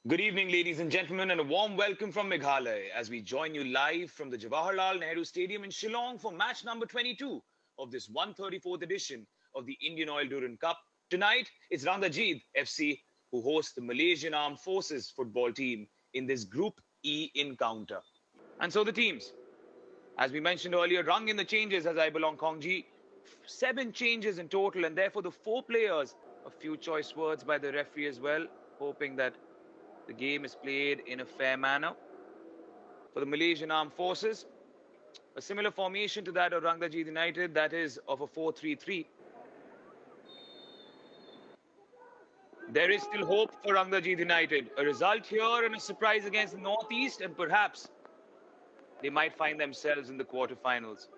Good evening, ladies and gentlemen, and a warm welcome from Meghalaya as we join you live from the Jawaharlal Nehru Stadium in Shillong for match number 22 of this 134th edition of the Indian Oil Durand Cup. Tonight, it's Rangdajied FC who hosts the Malaysian Armed Forces football team in this Group E encounter. And so the teams. As we mentioned earlier, rung in the changes as I belong Kongji. 7 changes in total, and therefore the 4 players. A few choice words by the referee as well, hoping that the game is played in a fair manner. For the Malaysian Armed Forces, a similar formation to that of Rangdajied United, that is of a 4-3-3. There is still hope for Rangdajied United. A result here and a surprise against the Northeast, and perhaps they might find themselves in the quarterfinals.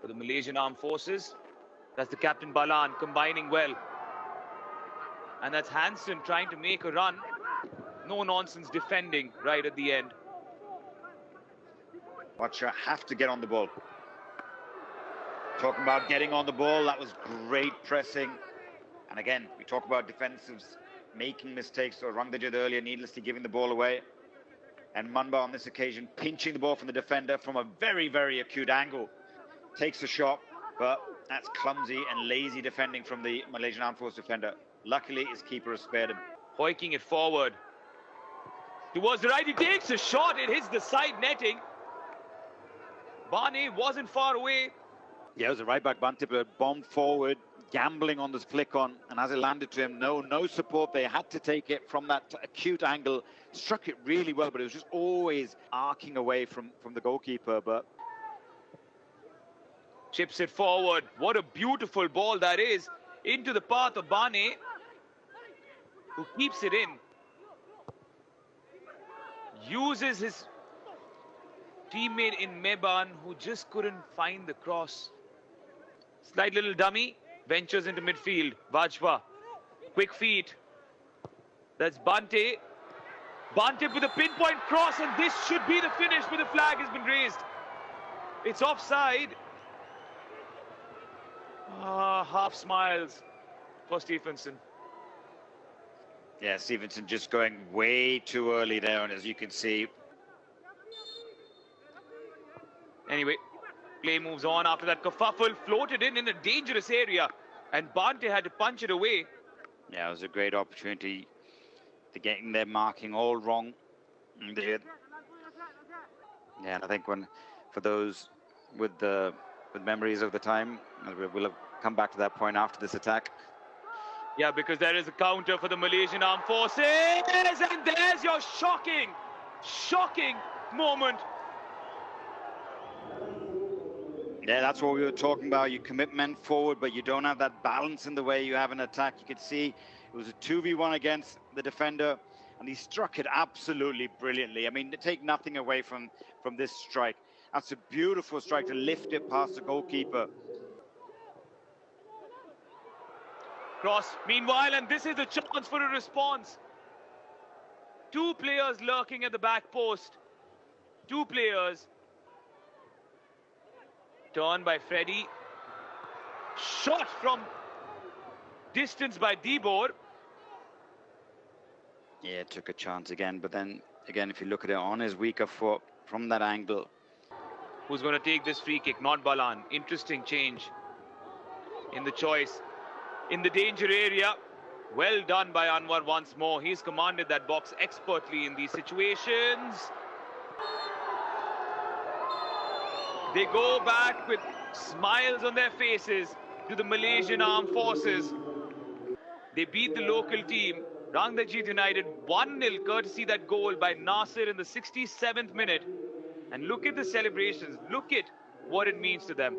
For the Malaysian Armed Forces, that's the captain Balan combining well. And that's Hansen trying to make a run. No nonsense defending right at the end. Watcher have to get on the ball. Talking about getting on the ball, that was great pressing. And again, we talk about defensives making mistakes. So Rangdajied earlier needlessly giving the ball away. And Manba on this occasion pinching the ball from the defender from a very, very acute angle. Takes a shot, but that's clumsy and lazy defending from the Malaysian Armed Force defender. Luckily, his keeper has spared him. Hoiking it forward. Towards the right, he takes a shot. It hits the side netting. Barney wasn't far away. Yeah, it was a right-back Bante, but bombed forward, gambling on this flick on, and as it landed to him, no support. They had to take it from that acute angle. Struck it really well, but it was just always arcing away from the goalkeeper. But chips it forward. What a beautiful ball that is. Into the path of Barney, who keeps it in. Uses his teammate in Meban, who just couldn't find the cross. Slight little dummy, ventures into midfield. Vajpa, quick feet. That's Bante. Bante with a pinpoint cross, and this should be the finish, but the flag has been raised. It's offside. Half smiles for Stephenson. yeah, Stevenson just going way too early there, and as you can see. Anyway, play moves on after that kerfuffle, floated in a dangerous area, and Bante had to punch it away. Yeah, it was a great opportunity to getting their marking all wrong. Yeah, and I think for those with memories of the time, we'll have come back to that point after this attack. Yeah, because there is a counter for the Malaysian Armed Forces, and there's your shocking moment. Yeah, that's what we were talking about. You commit men forward, but you don't have that balance in the way you have an attack. You could see it was a 2v1 against the defender, and he struck it absolutely brilliantly. I mean, to take nothing away from this strike. That's a beautiful strike to lift it past the goalkeeper. Cross, meanwhile, and this is the chance for a response. 2 players lurking at the back post. 2 players. Turn by Freddie. Shot from distance by Dibor. Yeah, took a chance again, but then again, if you look at it on his weaker foot from that angle. Who's going to take this free kick? Not Balan. Interesting change in the choice. In the danger area. Well done by Anwar once more. He's commanded that box expertly in these situations. They go back with smiles on their faces to the Malaysian Armed Forces. They beat the local team, Rangdajied United, 1-0, courtesy that goal by Nasir in the 67th minute. And look at the celebrations. Look at what it means to them.